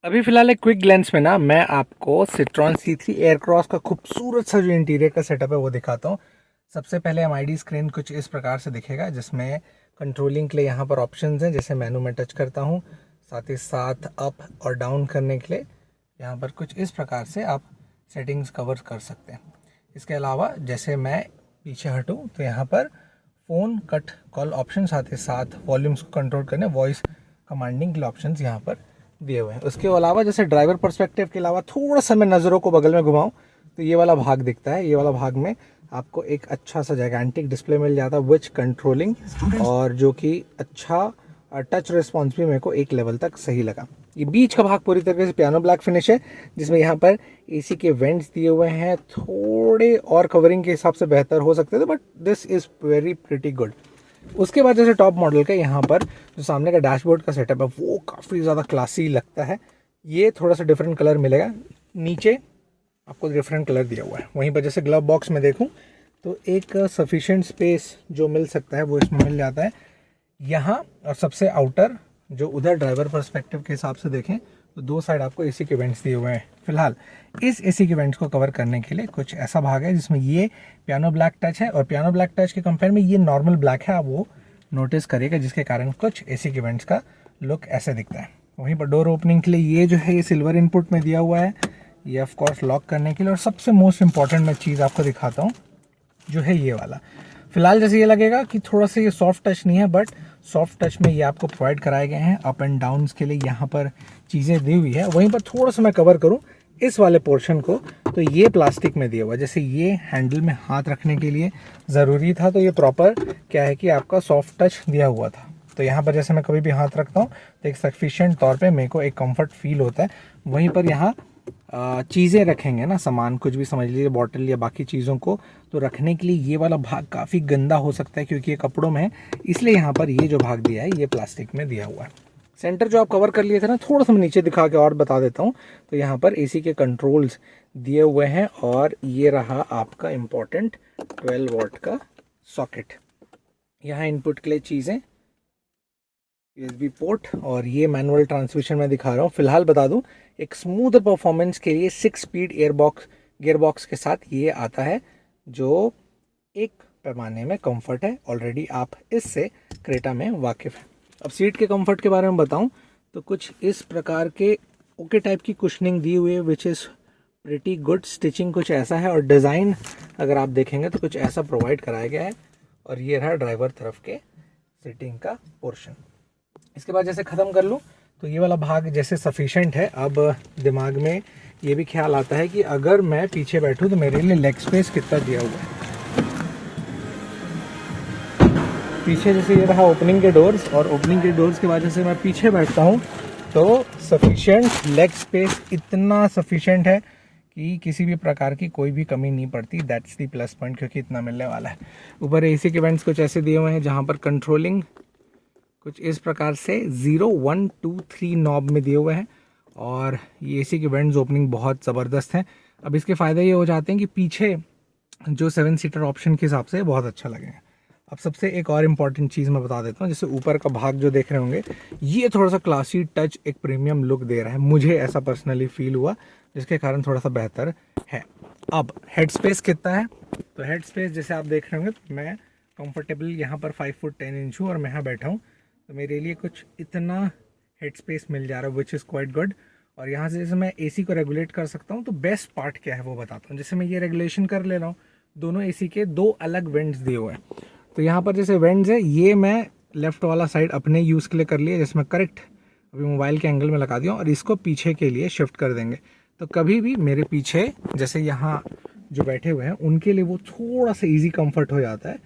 अभी फ़िलहाल एक क्विक ग्लैंस में ना मैं आपको सिट्रॉन C3 एयरक्रॉस का खूबसूरत सा जो इंटीरियर का सेटअप है वो दिखाता हूँ। सबसे पहले MID स्क्रीन कुछ इस प्रकार से दिखेगा, जिसमें कंट्रोलिंग के लिए यहाँ पर ऑप्शंस हैं, जैसे मेनू में टच करता हूँ। साथ ही साथ अप और डाउन करने के लिए यहाँ पर कुछ इस प्रकार से आप सेटिंग्स कवर कर सकते हैं। इसके अलावा जैसे मैं पीछे हटूँ तो यहाँ पर फ़ोन कट कॉल ऑप्शन, साथ ही साथ वॉल्यूम्स को कंट्रोल करने वॉइस कमांडिंग के ऑप्शंस यहाँ पर दिए हुए हैं। उसके अलावा जैसे ड्राइवर पर्सपेक्टिव के अलावा थोड़ा सा मैं नज़रों को बगल में घुमाऊं तो ये वाला भाग दिखता है। ये वाला भाग में आपको एक अच्छा सा जायगेंटिक डिस्प्ले मिल जाता है विच कंट्रोलिंग, और जो कि अच्छा टच रिस्पॉन्स भी मेरे को एक लेवल तक सही लगा। ये बीच का भाग पूरी तरीके से पियानो ब्लैक फिनिश है, जिसमें यहाँ पर एसी के वेंट्स दिए हुए हैं। थोड़े और कवरिंग के हिसाब से बेहतर हो सकते थे, but this is very pretty good. उसके बाद जैसे टॉप मॉडल का यहाँ पर जो सामने का डैशबोर्ड का सेटअप है वो काफ़ी ज़्यादा क्लासी लगता है। ये थोड़ा सा डिफरेंट कलर मिलेगा, नीचे आपको डिफरेंट कलर दिया हुआ है। वहीं पर जैसे ग्लव बॉक्स में देखूँ तो एक सफिशिएंट स्पेस जो मिल सकता है वो इसमें मिल जाता है यहाँ। और सबसे आउटर जो उधर ड्राइवर पर्सपेक्टिव के हिसाब से देखें तो दो साइड आपको एसी के वेंट्स दिए हुए हैं। फिलहाल इस एसी के वेंट्स को कवर करने के लिए कुछ ऐसा भाग है जिसमें ये पियानो ब्लैक टच है, और पियानो ब्लैक टच के कंपेयर में ये नॉर्मल ब्लैक है, आप वो नोटिस करिएगा, जिसके कारण कुछ एसी के वेंट्स का लुक ऐसे दिखता है। वहीं पर डोर ओपनिंग के लिए ये जो है ये सिल्वर इनपुट में दिया हुआ है, ये ऑफकोर्स लॉक करने के लिए। और सबसे मोस्ट इंपॉर्टेंट मैं चीज़ आपको दिखाता हूँ जो है ये वाला। फिलहाल जैसे ये लगेगा कि थोड़ा सा ये सॉफ्ट टच नहीं है, बट सॉफ्ट टच में ये आपको प्रोवाइड कराए गए हैं। अप एंड डाउन्स के लिए यहाँ पर चीज़ें दी हुई है। वहीं पर थोड़ा सा मैं कवर करूँ इस वाले पोर्शन को, तो ये प्लास्टिक में दिया हुआ है। जैसे ये हैंडल में हाथ रखने के लिए ज़रूरी था, तो ये प्रॉपर क्या है कि आपका सॉफ्ट टच दिया हुआ था। तो यहाँ पर जैसे मैं कभी भी हाथ रखता हूँ तो एक सफिशिएंट तौर पे मेरे को एक कंफर्ट फील होता है। वहीं पर यहाँ चीज़ें रखेंगे ना, सामान कुछ भी समझ लीजिए, बॉटल या बाकी चीज़ों को तो रखने के लिए ये वाला भाग काफ़ी गंदा हो सकता है, क्योंकि ये कपड़ों में है, इसलिए यहाँ पर ये जो भाग दिया है ये प्लास्टिक में दिया हुआ है। सेंटर जो आप कवर कर लिए थे ना, थोड़ा सा मैं नीचे दिखा के और बता देता हूँ। तो यहाँ पर एसी के कंट्रोल्स दिए हुए हैं, और ये रहा आपका इम्पोर्टेंट 12 वॉट का सॉकेट। यहाँ इनपुट के लिए चीज़ें, USB पोर्ट, और ये मैनुअल ट्रांसमिशन में दिखा रहा हूँ। फिलहाल बता दूँ, एक स्मूथ परफॉर्मेंस के लिए 6 स्पीड गियर बॉक्स के साथ ये आता है, जो एक पैमाने में कंफर्ट है। ऑलरेडी आप इससे क्रेटा में वाकिफ़ हैं। अब सीट के कंफर्ट के बारे में बताऊं तो कुछ इस प्रकार के ओके टाइप की कुशनिंग दी हुई है, which is pretty good. Stitching कुछ ऐसा है, और डिज़ाइन अगर आप देखेंगे तो कुछ ऐसा प्रोवाइड कराया गया है। और ये रहा ड्राइवर तरफ के सीटिंग का पोर्शन। इसके बाद जैसे ख़त्म कर लूँ तो ये वाला भाग जैसे सफिशेंट है। अब दिमाग में ये भी ख्याल आता है कि अगर मैं पीछे बैठूँ तो मेरे लिए लेग स्पेस कितना दिया हुआ है। पीछे जैसे ये रहा ओपनिंग के डोर्स, और ओपनिंग के डोर्स के बाद जैसे मैं पीछे बैठता हूँ तो सफिशेंट लेग स्पेस, इतना सफिशेंट है कि किसी भी प्रकार की कोई भी कमी नहीं पड़ती। दैट्स दी प्लस पॉइंट, क्योंकि इतना मिलने वाला है। ऊपर एसी के वेंट्स कुछ ऐसे दिए हुए हैं, जहाँ पर कंट्रोलिंग कुछ इस प्रकार से 0 1 2 3 नॉब में दिए हुए हैं, और ये एसी के वेंट्स ओपनिंग बहुत ज़बरदस्त है। अब इसके फ़ायदे ये हो जाते हैं कि पीछे जो 7 सीटर ऑप्शन के हिसाब से बहुत अच्छा लगेगा। अब सबसे एक और इम्पॉर्टेंट चीज़ मैं बता देता हूँ, जैसे ऊपर का भाग जो देख रहे होंगे, ये थोड़ा सा क्लासी टच, एक प्रीमियम लुक दे रहा है, मुझे ऐसा पर्सनली फील हुआ, जिसके कारण थोड़ा सा बेहतर है। अब हेड स्पेस कितना है, तो हेड स्पेस जैसे आप देख रहे होंगे, मैं कंफर्टेबल यहाँ पर 5 फुट 10 इंच हूँ, और मैं यहाँ बैठा हूँ, तो मेरे लिए कुछ इतना हेड स्पेस मिल जा रहा है, विच इज़ क्वाइट गुड। और यहाँ से जैसे मैं एसी को रेगुलेट कर सकता हूँ, तो बेस्ट पार्ट क्या है वो बताता हूँ। जैसे मैं ये रेगुलेशन कर ले रहा हूँ, दोनों एसी के दो अलग वेंट्स दिए हुए हैं। तो यहाँ पर जैसे वेंट्स है, ये मैं लेफ़्ट वाला साइड अपने यूज़ के लिए कर लिया, जैसे मैं करेक्ट अभी मोबाइल के एंगल में लगा दिया, और इसको पीछे के लिए शिफ्ट कर देंगे। तो कभी भी मेरे पीछे जैसे यहाँ जो बैठे हुए हैं उनके लिए वो थोड़ा सा ईजी कम्फर्ट हो जाता है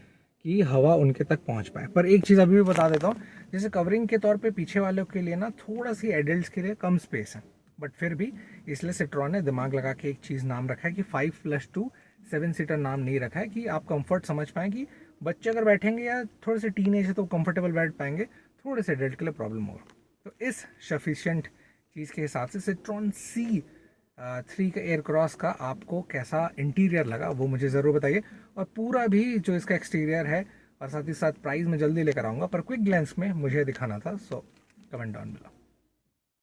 कि हवा उनके तक पहुंच पाए। पर एक चीज़ अभी भी बता देता हूँ, जैसे कवरिंग के तौर पे पीछे वालों के लिए ना थोड़ा सी एडल्ट्स के लिए कम स्पेस है, बट फिर भी इसलिए सिट्रॉन ने दिमाग लगा के एक चीज़ नाम रखा है कि 5+2 7 सीटर नाम नहीं रखा है, कि आप कंफर्ट समझ पाएँ कि बच्चे अगर बैठेंगे या थोड़े से टीन एज है तो कंफर्टेबल बैठ पाएंगे, थोड़े से एडल्ट के लिए प्रॉब्लम होगा। तो इस सफिशिएंट चीज़ के हिसाब से सिट्रॉन C3 का एयरक्रॉस का आपको कैसा इंटीरियर लगा वो मुझे ज़रूर बताइए। और पूरा भी जो इसका एक्सटीरियर है और साथ ही साथ प्राइस में जल्दी लेकर आऊँगा, पर क्विक ग्लैंस में मुझे दिखाना था, सो कमेंट डाउन बिलो।